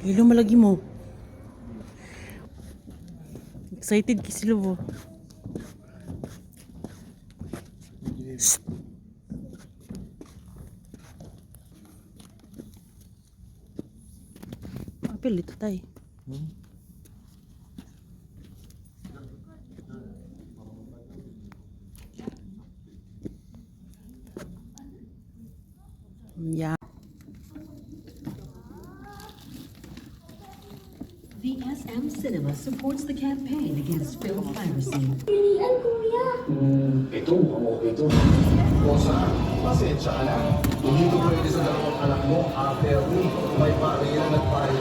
Ilo malagi mo. Excited ki sila po. Shh. Apel ito tayo. Yeah. The SM Cinema supports the campaign against film piracy. Pilihan, kuya. Ito, mukhang okay ito. Bosa, pasensya ka na. Hindi ito pwede sa dalawang anak mo after me. May baril at baril